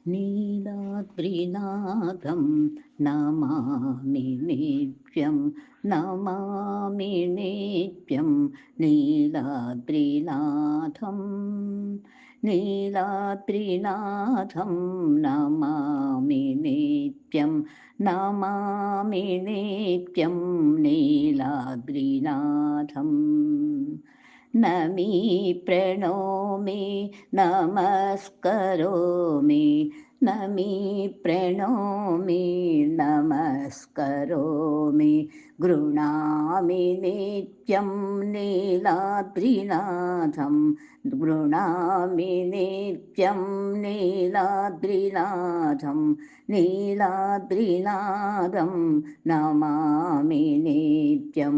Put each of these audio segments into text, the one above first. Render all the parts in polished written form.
नीलाद्रिनाथं नमामि नित्यं नमामि नित्यं नीलाद्रिनाथं नीलाद्रिनाथं नमामि नित्यं नमामि नित्यं नीलाद्रिनाथम् नमी प्रणोमि नमस्करोमि नमी प्रणोमि नमस्करोमि गृह्णामि नित्यं नीलाद्रिनाथं गृह्णामि नित्यं नीलाद्रिनाथं नीलाद्रिनाथं नमामि नित्यं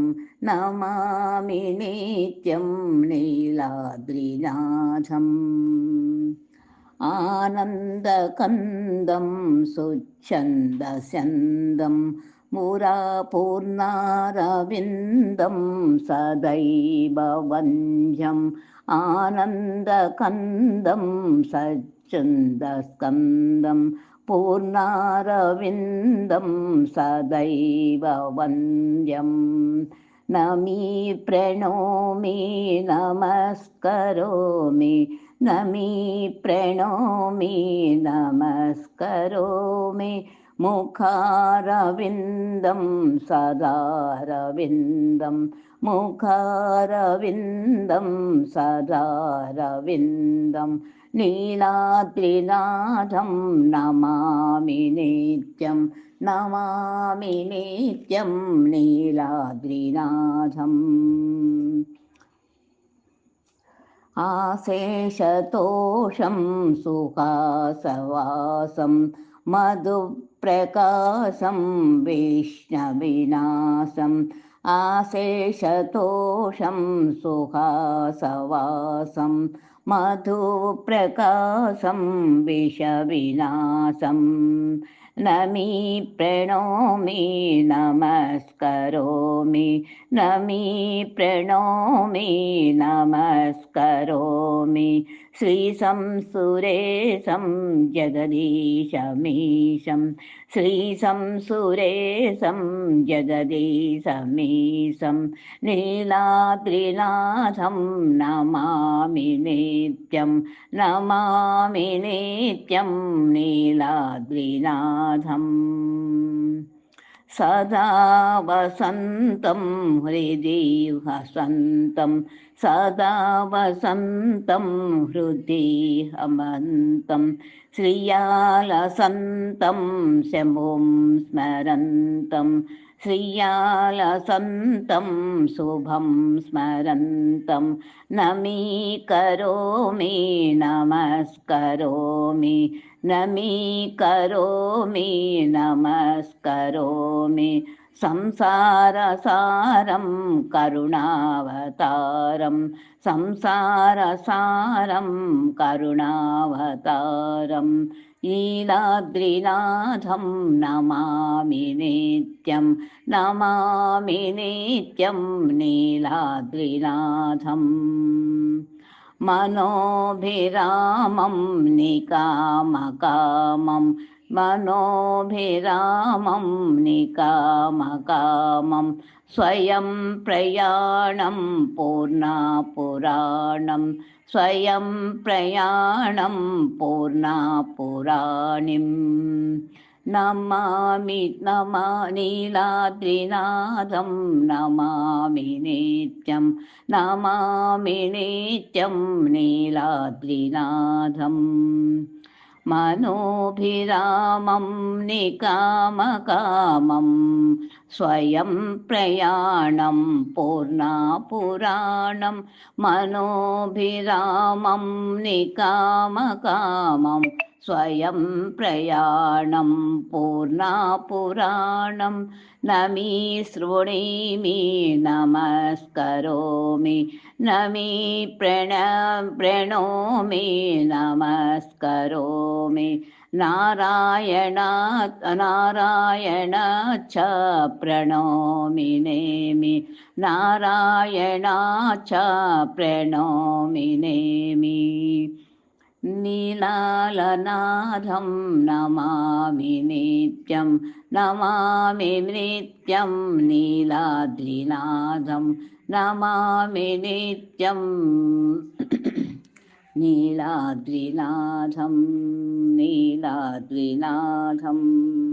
नमामि नित्यं नीलाद्रिनाथम् आनन्दकन्दं सुच्छन्दस्यन्दं मुरापूर्णारविन्दं सदैव वन्द्यम् आनन्दकन्दं सच्छन्दस्कन्दं पूर्णारविन्दं सदैव वन्द्यम् नमी प्रणोमि नमस्करोमि नमी प्रणोमि नमस्करोमि मुखारविन्दं सदारविन्दं मुखारविन्दं सदारविन्दं नीलाद्रिनाथं नमामि नित्यं नमामि नित्यं नीलाद्रिनाथम् आशेषतोषं सुहासवासं मधुप्रकाशं विष्णविनाशम् आशेषतोषं सुहासवासं मधुप्रकाशं विषविनाशम् नमी प्रणोमि नमस्करोमि नमी प्रणोमि नमस्करोमि श्रीशं सुरेशं जगदीशमीशं श्रीशं सुरेशं जगदीशमीशं नीलाद्रिनाथं नमामि नित्यं नमामि नित्यं नीलाद्रिनाथम् सदा वसन्तं हृदि हसन्तं सदा वसन्तं हृदि हमन्तं श्रियालसन्तं शम्भुं स्मरन्तं श्रियालसन्तं शुभं स्मरन्तं नमीकरोमि नमस्करोमि नमीकरोमि नमस्करोमि संसारसारं करुणावतारं संसारसारं करुणावतारं नीलाद्रिनाथं नमामि नित्यं नमामि नित्यं नीलाद्रिनाथम् मनोभिरामं निकामकामं मनोभिरामं निकामकामं स्वयं प्रयाणं पूर्णापुराणं स्वयं प्रयाणं पूर्णापुराणिम् नमामि नीलाद्रिनाथं नमामि नित्यं नमामि नित्यं नीलाद्रिनाथम् मनोभिरामं निकामकामं स्वयं प्रयाणं पूर्णापुराणं मनोभिरामं निकामकामं स्वयं प्रयाणं पूर्णापुराणं नमी शृणीमि नमस्करोमि नमी प्रणोमि नमस्करोमि नारायण च प्रणोमि नेमि नारायण च प्रणोमि नेमि नीलालनाथं नमामि नित्यं नमामि नित्यं नीलाद्रिनाथं नमामि नित्यं नीलाद्रिनाथं नीलाद्रिनाथम्